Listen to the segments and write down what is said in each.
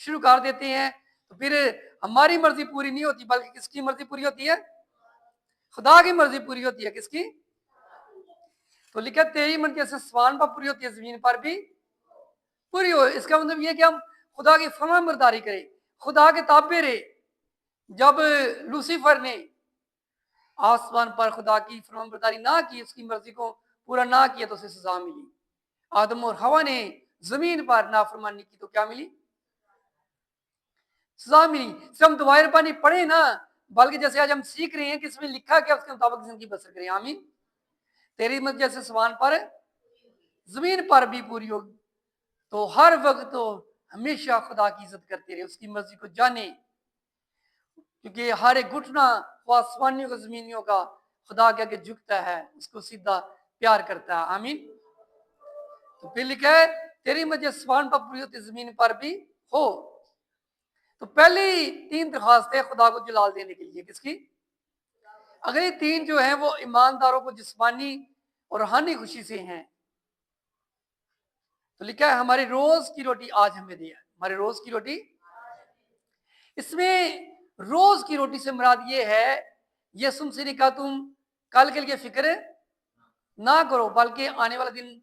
شروع کر دیتے ہیں تو پھر ہماری مرضی پوری نہیں ہوتی بلکہ کس کی مرضی پوری ہوتی ہے؟ خدا کی مرضی پوری ہوتی ہے. کس کی؟ تو لکھا تیری مرضی جیسے آسمان پر پوری ہوتی ہے زمین پر بھی پوری ہو. اس کا مطلب یہ کہ ہم خدا کی فرمان برداری کریں, خدا کے تابع رہے. جب لوسیفر نے آسمان پر خدا کی فرمان برداری نہ کی, اس کی مرضی کو پورا نہ کیا تو اسے سزا ملی. آدم اور ہوا نے زمین پر نافرمانی کی تو کیا ملی؟ سزا ملی. سے ہم دوبارہ پانی پڑھے نا, بلکہ جیسے آج ہم سیکھ رہے ہیں کہ اس میں لکھا کیا اس کے مطابق زندگی بسر کریں. آمین. تیری مرضی جیسے آسمان پر زمین پر بھی پوری ہوگی. تو ہر وقت تو ہمیشہ خدا کی عزت کرتے رہے, اس کی مرضی کو جانے, کیونکہ ہر ایک گھٹنا وہ آسمانیوں کا زمینیوں کا خدا کے آگے جھکتا ہے, اس کو سیدھا پیار کرتا ہے. آمین. تو پھر لکھا ہے تیری مرضی آسمان پر پوری ہوتی زمین پر بھی ہو. تو پہلی 3 درخواستیں خدا کو جلال دینے کے لیے. کس کی؟ اگلی 3 جو ہیں وہ ایمانداروں کو جسمانی اور روحانی خوشی سے ہیں. تو لکھا ہے ہماری روز کی روٹی آج ہمیں دیا. ہمارے روز کی روٹی, اس میں روز کی روٹی سے مراد یہ ہے, یسوع مسیح نے کہا تم کل کے لیے فکر نہ کرو بلکہ آنے والا دن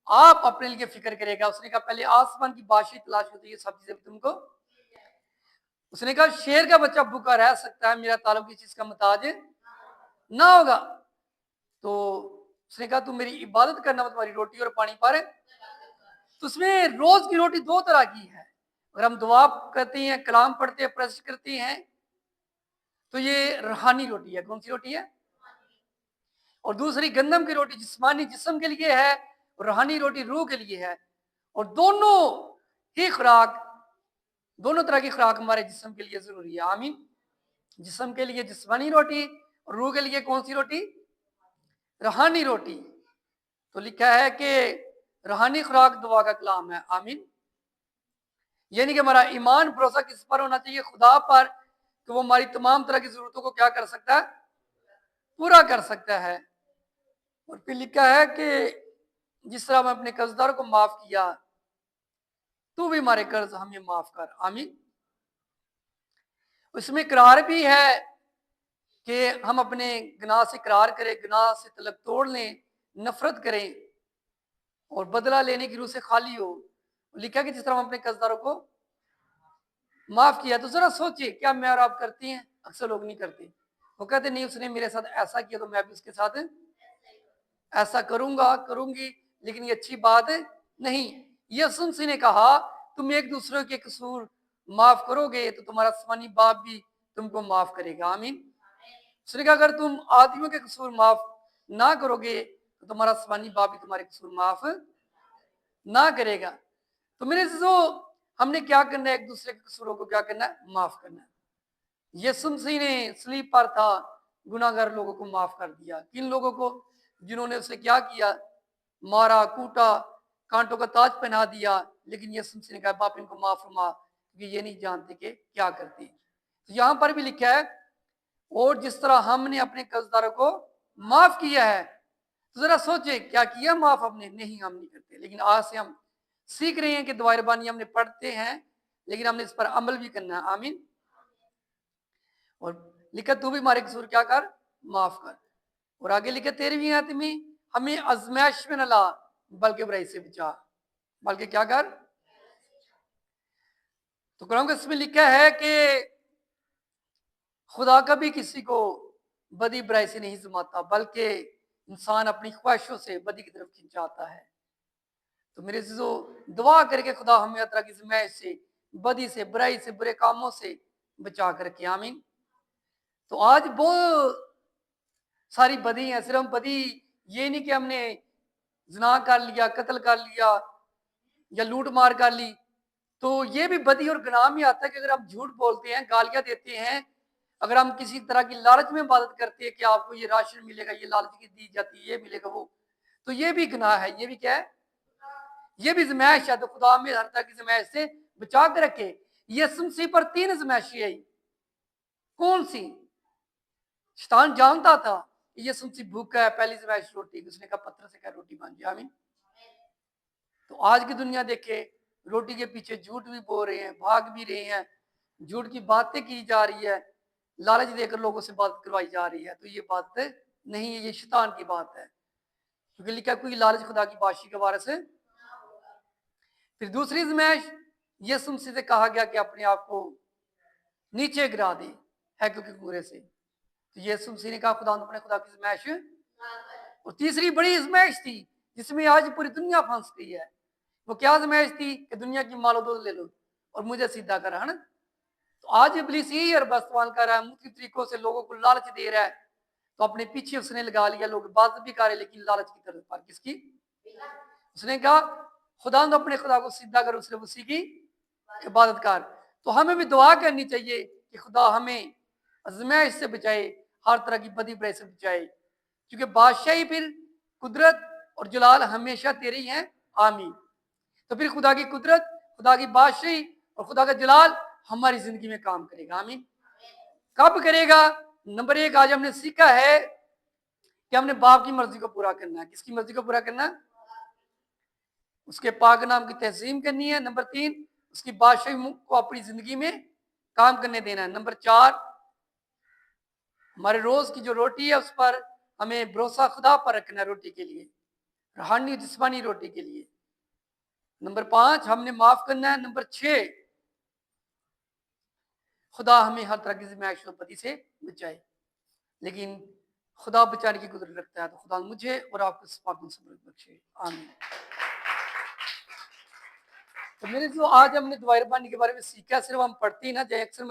آپ اپنے لیے فکر کرے گا. اس نے کہا پہلے آسمان کی بادشاہی تلاش ہوتی ہے, سب چیزیں تم کو. اس نے کہا شیر کا بچہ بھوکا رہ سکتا ہے, میرا تعلق کی چیز کا محتاج نہ ہوگا. تو اس نے کہا تم میری عبادت کرنا, تمہاری روٹی اور پانی پر. تو اس میں روز کی روٹی 2 طرح کی ہے. اگر ہم دعا کرتے ہیں, کلام پڑھتے ہیں, پرست کرتے ہیں, تو یہ روحانی روٹی ہے. کون سی روٹی ہے؟ اور دوسری گندم کی روٹی جسمانی جسم کے لیے ہے, روحانی روٹی روح کے لیے ہے. اور دونوں ہی خوراک, دونوں طرح کی خوراک ہمارے جسم کے لیے ضروری ہے. آمین. جسم کے لیے جسمانی روٹی اور روح کے لیے کون سی روٹی؟ روحانی روٹی. تو لکھا ہے کہ روحانی خوراک دعا کا کلام ہے. آمین. یعنی کہ ہمارا ایمان بھروسہ کس پر ہونا چاہیے؟ خدا پر, کہ وہ ہماری تمام طرح کی ضرورتوں کو کیا کر سکتا ہے؟ پورا کر سکتا ہے. اور پھر لکھا ہے کہ جس طرح ہم اپنے قرضداروں کو معاف کیا تو بھی ہمارے قرض ہمیں معاف کر. آمین. اس میں اقرار بھی ہے کہ ہم اپنے گناہ سے اقرار کریں, گناہ سے تعلق توڑ لیں, نفرت کریں اور بدلہ لینے کی روح سے خالی ہو. لکھا کہ جس طرح ہم اپنے قرضداروں کو معاف کیا. تو ذرا سوچئے, کیا میں اور آپ کرتے ہیں؟ اکثر لوگ نہیں کرتے. وہ کہتے نہیں اس نے میرے ساتھ ایسا کیا تو میں بھی اس کے ساتھ ایسا کروں گا, کروں گی, لیکن یہ اچھی بات نہیں. یسوع مسیح نے کہا تم ایک دوسرے کے قصور معاف کرو گے تو تمہارا آسمانی باپ بھی تم کو معاف کرے گا. آمین. اس نے کہا اگر تم آدمیوں کے قصور معاف نہ کرو گے تو تمہارا آسمانی باپ بھی تمہارے قصور معاف نہ کرے گا. تو میرے عزیزو, ہم نے کیا کرنا ہے؟ ایک دوسرے کے قصوروں کو کیا کرنا ہے؟ معاف کرنا ہے. یسوع مسیح نے صلیب پر تھا, گناہ گار لوگوں کو معاف کر دیا. کن لوگوں کو؟ جنہوں نے اسے کیا کیا؟ مارا, کوٹا, کانٹوں کا تاج پہنا دیا. لیکن یسوع مسیح نے کہا باپ ان کو معاف فرما, کیونکہ یہ نہیں جانتے کہ کیا کرتے. تو یہاں پر بھی لکھا ہے اور جس طرح ہم نے اپنے قرضداروں کو معاف کیا ہے. تو ذرا سوچیں, کیا کیا معاف ہم نے؟ نہیں, ہم نہیں کرتے. لیکن آج سے ہم سیکھ رہے ہیں کہ دعائے ربانی ہم نے پڑھتے ہیں, لیکن ہم نے اس پر عمل بھی کرنا ہے. آمین. اور لکھا تو بھی ہمارے قصور کیا کر؟ معاف کر. اور آگے لکھا 13ویں آیت میں ہمیں آزمائش میں نہ لا بلکہ برائی سے بچا. بلکہ کیا کر؟ تو قرآن اس میں لکھا ہے کہ خدا کبھی کسی کو بدی برائی سے نہیں زماتا, بلکہ انسان اپنی خواہشوں سے بدی کی طرف کھنچاتا ہے. تو میرے عزیزو, دعا کر کے خدا ہمیں ہر طرح کی آزمائش سے, بدی سے, برائی سے, برے کاموں سے بچا کر کے. آمین. تو آج بہت ساری بدی ہیں. صرف بدی یہ نہیں کہ ہم نے زنا کر لیا, قتل کر لیا یا لوٹ مار کر لی, تو یہ بھی بدی اور گناہ میں آتا ہے کہ اگر ہم جھوٹ بولتے ہیں, گالیاں دیتے ہیں, اگر ہم کسی طرح کی لالچ میں عبادت کرتے ہیں کہ آپ کو یہ راشن ملے گا, یہ لالچ کی دی جاتی ہے, یہ ملے گا وہ, تو یہ بھی گناہ ہے. یہ بھی کیا ہے؟ یہ بھی زمائش ہے. تو خدا ہمیں ہر طرح کی زمائش سے بچا کے رکھے. یسوع مسیح پر 3 زمائشیں آئی. کون سی؟ شیطان جانتا تھا یسوع مسیح بھوکا ہے, پہلی زمائش روٹی, اس نے کہا پتھر سے کہا روٹی بن جائے. آمین. تو آج کی دنیا دیکھے, روٹی کے پیچھے جھوٹ بھی بول رہے ہیں, بھاگ بھی رہے ہیں, جھوٹ کی باتیں کی جا رہی ہے, لالچ دے کر لوگوں سے بات کروائی جا رہی ہے, تو یہ بات نہیں ہے, یہ شیطان کی بات ہے, کیونکہ لکھا کوئی لالچ خدا کی بادشاہی کا وارث ہے. پھر دوسری ازمائش یسوع مسیح سے کہا گیا کہ اپنے آپ کو نیچے گرا دے ہیکل کے کنگرے سے, تو یسوع مسیح نے کہا خدا اپنے خدا کی ازمائش. اور تیسری بڑی ازمائش تھی جس میں آج پوری دنیا پھنس گئی ہے, وہ کیا ازمائش تھی کہ دنیا کی مال و دولت لے لو اور مجھے سیدھا کرا, ہے نا. تو آج ابلیس یہی عرب استعمال کر رہا ہے, مختلف طریقوں سے لوگوں کو لالچ دے رہا ہے, تو اپنے پیچھے اس نے لگا لیا, لوگ بات بھی کر رہے لیکن لالچ کی طرف پر, کس کی؟ اس نے کہا خدا اپنے خدا کو سیدھا کر, اس نے اسی کی عبادت کر. تو ہمیں بھی دعا کرنی چاہیے کہ خدا ہمیں ازمائش سے بچائے, ہر طرح کی بدی برائی سے بچائے, کیونکہ بادشاہی پھر قدرت اور جلال ہمیشہ تیری ہیں, آمین. تو پھر خدا کی قدرت, خدا کی بادشاہی اور خدا کا جلال ہماری زندگی میں کام کرے گا, آمین. کب کرے گا؟ نمبر 1 آج ہم نے سیکھا ہے کہ ہم نے باپ کی مرضی کو پورا کرنا ہے. کس کی مرضی کو پورا کرنا؟ اس کے پاک نام کی تہذیم کرنی ہے. نمبر 3 اس کی بادشاہی کو اپنی زندگی میں کام کرنے دینا ہے. نمبر 4 ہمارے روز کی جو روٹی ہے اس پر ہمیں بھروسہ خدا پر رکھنا ہے, روٹی کے لیے, روحانی جسمانی روٹی کے لیے. نمبر 5 ہم نے معاف کرنا ہے. نمبر 6 خدا ہمیں ہر طرح کی ازمائش اور بدی سے بچائے, لیکن خدا بچانے کی قدرت رکھتا ہے. تو خدا مجھے اور آپ کو صبر بخشے, آمین. تو میرے جو آج ہم نے دوائر بانی کے بارے میں سیکھا, صرف ہم پڑھتے ہی نہ جائے, اکثر